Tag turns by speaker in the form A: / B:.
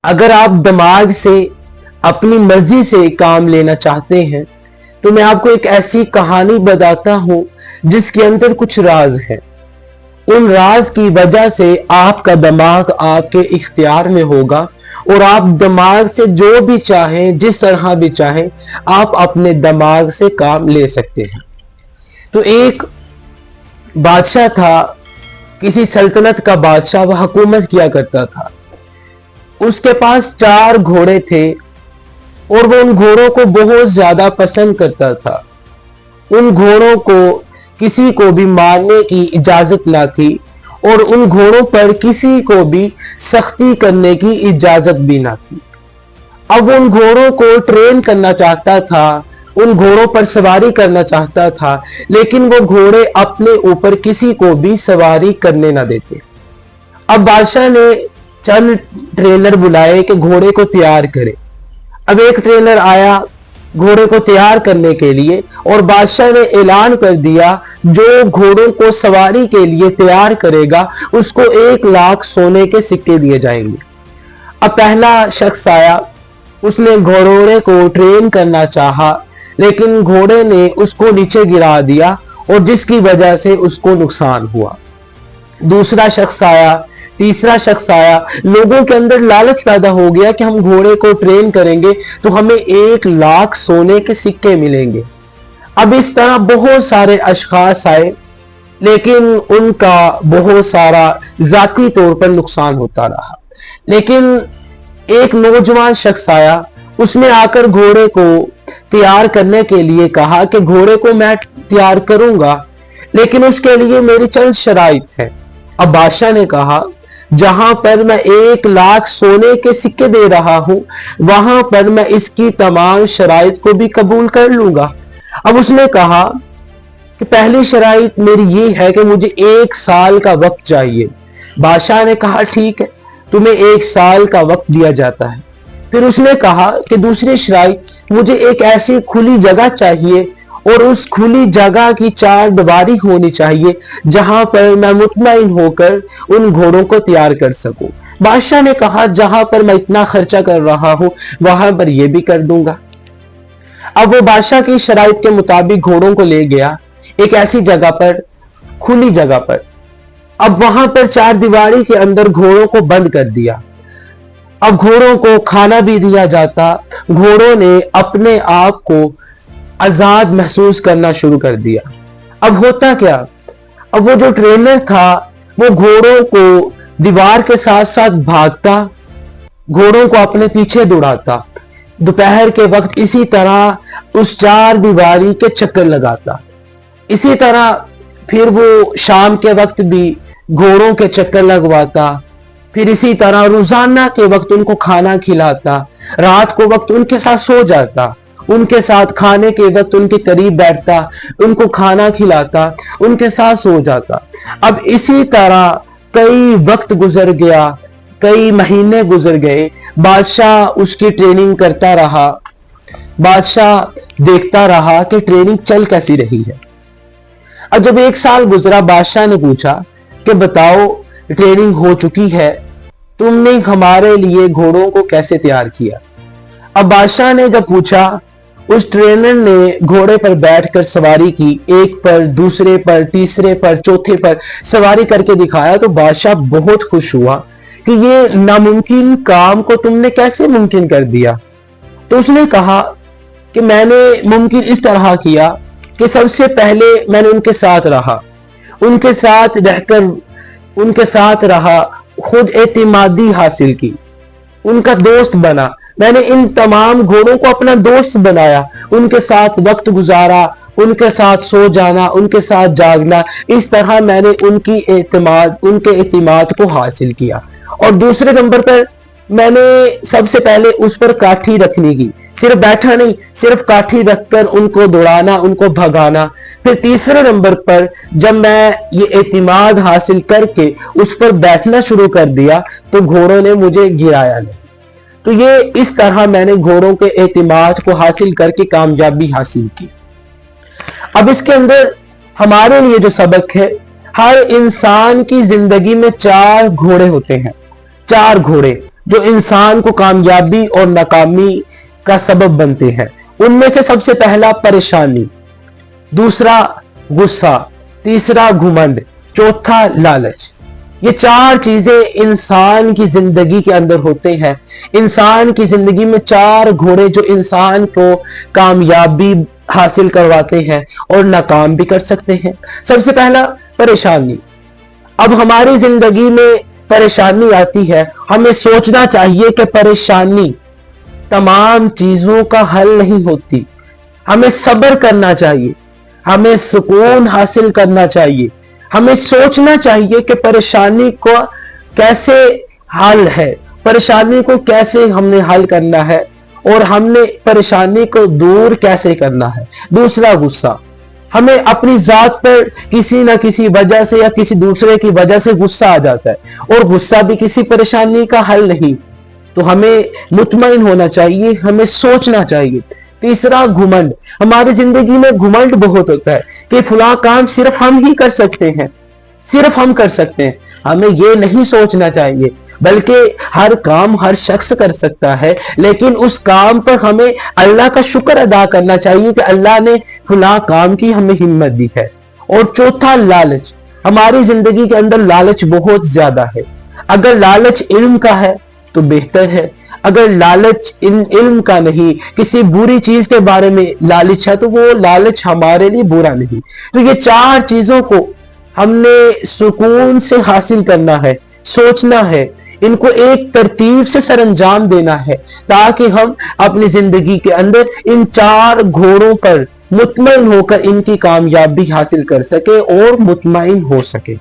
A: अगर आप दिमाग से अपनी मर्जी से काम लेना चाहते हैं तो मैं आपको एक ऐसी कहानी बताता हूं जिसके अंदर कुछ राज है। उन राज की वजह से आपका दिमाग आपके इख्तियार में होगा और आप दिमाग से जो भी चाहें, जिस तरह भी चाहें, आप अपने दिमाग से काम ले सकते हैं। तो एक बादशाह था, किसी सल्तनत का बादशाह, वह हुकूमत किया करता था। उसके पास 4 घोड़े थे और वो उन घोड़ों को बहुत ज्यादा पसंद करता था। उन घोड़ों को किसी को भी मारने की इजाजत ना थी और उन घोड़ों पर किसी को भी सख्ती करने की इजाजत भी ना थी। अब उन घोड़ों को ट्रेन करना चाहता था, उन घोड़ों पर सवारी करना चाहता था, लेकिन वो घोड़े अपने ऊपर किसी को भी सवारी करने ना देते। अब बादशाह ने चंद ट्रेनर बुलाए कि घोड़े को तैयार करे। अब एक ट्रेनर आया घोड़े को तैयार करने के लिए और बादशाह ने ऐलान कर दिया, जो घोड़ों को सवारी के लिए तैयार करेगा उसको 1 लाख सोने के सिक्के दिए जाएंगे। अब पहला शख्स आया, उसने घोड़े को ट्रेन करना चाहा, लेकिन घोड़े ने उसको नीचे गिरा दिया और जिसकी वजह से उसको नुकसान हुआ। दूसरा शख्स आया, तीसरा शख्स आया। लोगों के अंदर लालच पैदा हो गया कि हम घोड़े को ट्रेन करेंगे तो हमें 1 लाख सोने के सिक्के मिलेंगे। अब इस तरह बहुत सारे अशखास आए, लेकिन उनका बहुत सारा जाती तौर पर नुकसान होता रहा। लेकिन एक नौजवान शख्स आया, उसने आकर घोड़े को तैयार करने के लिए कहा कि घोड़े को मैं तैयार करूंगा, लेकिन उसके लिए मेरी चंद शराइत है। अब बादशाह ने कहा, जहां पर मैं 1 लाख सोने के सिक्के दे रहा हूं, वहां पर मैं इसकी तमाम शराइत को भी कबूल कर लूंगा। अब उसने कहा कि पहली शराइत मेरी ये है कि मुझे 1 साल का वक्त चाहिए। बादशाह ने कहा, ठीक है, तुम्हें 1 साल का वक्त दिया जाता है। फिर उसने कहा कि दूसरी शराइत, मुझे एक ऐसी खुली जगह चाहिए और उस खुली जगह की 4 दीवारी होनी चाहिए जहां पर मैं मुतमईन होकर उन घोड़ों को तैयार कर सकूं। बादशाह ने कहा, जहां पर मैं इतना खर्चा कर रहा हूं वहां पर यह भी कर दूंगा। अब वो बादशाह की शराइत के मुताबिक घोड़ों को ले गया एक ऐसी जगह पर, खुली जगह पर। अब वहां पर 4 दीवारी के अंदर घोड़ों को बंद कर दिया। अब घोड़ों को खाना भी दिया जाता। घोड़ों ने अपने आप को आजाद महसूस करना शुरू कर दिया। अब होता क्या, अब वो जो ट्रेनर था वो घोड़ों को दीवार के साथ साथ भागता, घोड़ों को अपने पीछे दौड़ाता। दोपहर के वक्त इसी तरह उस 4 दीवारी के चक्कर लगाता। इसी तरह फिर वो शाम के वक्त भी घोड़ों के चक्कर लगवाता। फिर इसी तरह रोजाना के वक्त उनको खाना खिलाता, रात को वक्त उनके साथ सो जाता, उनके साथ खाने के वक्त उनके करीब बैठता, उनको खाना खिलाता, उनके साथ सो जाता। अब इसी तरह कई वक्त गुजर गया, कई महीने गुजर गए। बादशाह उसकी ट्रेनिंग करता रहा, बादशाह देखता रहा कि ट्रेनिंग चल कैसी रही है। अब जब 1 साल गुजरा, बादशाह ने पूछा कि बताओ, ट्रेनिंग हो चुकी है, तुमने हमारे लिए घोड़ों को कैसे तैयार किया? अब बादशाह ने जब पूछा, उस ट्रेनर ने घोड़े पर बैठकर सवारी की, एक पर, दूसरे पर, तीसरे पर, चौथे पर सवारी करके दिखाया, तो बादशाह बहुत खुश हुआ कि ये नामुमकिन काम को तुमने कैसे मुमकिन कर दिया। तो उसने कहा कि मैंने मुमकिन इस तरह किया कि सबसे पहले मैंने उनके साथ रहा, उनके साथ रहकर उनके साथ रहा, खुद एतिमादी हासिल की, उनका दोस्त बना। मैंने इन तमाम घोड़ों को अपना दोस्त बनाया, उनके साथ वक्त गुजारा, उनके साथ सो जाना, उनके साथ जागना। इस तरह मैंने उनके एतिमाद को हासिल किया। और दूसरे नंबर पर मैंने सबसे पहले उस पर काठी रखने की, सिर्फ बैठा नहीं, सिर्फ काठी रखकर उनको दौड़ाना, उनको भगाना। फिर तीसरे नंबर पर जब मैं ये एतिमाद हासिल करके उस पर बैठना शुरू कर दिया तो घोड़ों ने मुझे गिराया नहीं। तो ये इस तरह मैंने घोड़ों के एतिमाद को हासिल करके कामयाबी हासिल की। अब इसके अंदर हमारे लिए जो सबक है, हर इंसान की जिंदगी में 4 घोड़े होते हैं, 4 घोड़े। जो इंसान को कामयाबी और नाकामी का सबब बनते हैं। उनमें से सबसे पहला परेशानी, दूसरा गुस्सा, तीसरा घमंड, चौथा लालच। ये चार चीजें इंसान की जिंदगी के अंदर होते हैं। इंसान की जिंदगी में चार घोड़े जो इंसान को कामयाबी हासिल करवाते हैं और नाकाम भी कर सकते हैं। सबसे पहला परेशानी। अब हमारी जिंदगी में परेशानी आती है, हमें सोचना चाहिए कि परेशानी तमाम चीजों का हल नहीं होती। हमें सब्र करना चाहिए, हमें सुकून हासिल करना चाहिए, हमें सोचना चाहिए कि परेशानी को कैसे हल है, परेशानी को कैसे हमने हल करना है और हमने परेशानी को दूर कैसे करना है। दूसरा गुस्सा। हमें अपनी जात पर किसी ना किसी वजह से या किसी दूसरे की वजह से गुस्सा आ जाता है और गुस्सा भी किसी परेशानी का हल नहीं, तो हमें मुतमईन होना चाहिए, हमें सोचना चाहिए। तीसरा घमंड। हमारी जिंदगी में घमंड बहुत होता है कि फला काम सिर्फ हम ही कर सकते हैं, सिर्फ हम कर सकते हैं। हमें ये नहीं सोचना चाहिए बल्कि हर काम हर शख्स कर सकता है, लेकिन उस काम पर हमें अल्लाह का शुक्र अदा करना चाहिए कि अल्लाह ने फला काम की हमें हिम्मत दी है। और चौथा लालच। हमारी जिंदगी के अंदर लालच बहुत ज्यादा है। अगर लालच इल्म का है तो बेहतर है, अगर लालच इल्म का नहीं, किसी बुरी चीज के बारे में लालच है तो वो लालच हमारे लिए बुरा नहीं। तो ये चार चीजों को हमने सुकून से हासिल करना है, सोचना है, इनको एक तरतीब से सरअंजाम देना है ताकि हम अपनी जिंदगी के अंदर इन चार घोड़ों पर मुतमईन होकर इनकी कामयाबी हासिल कर सके और मुतमईन हो सके।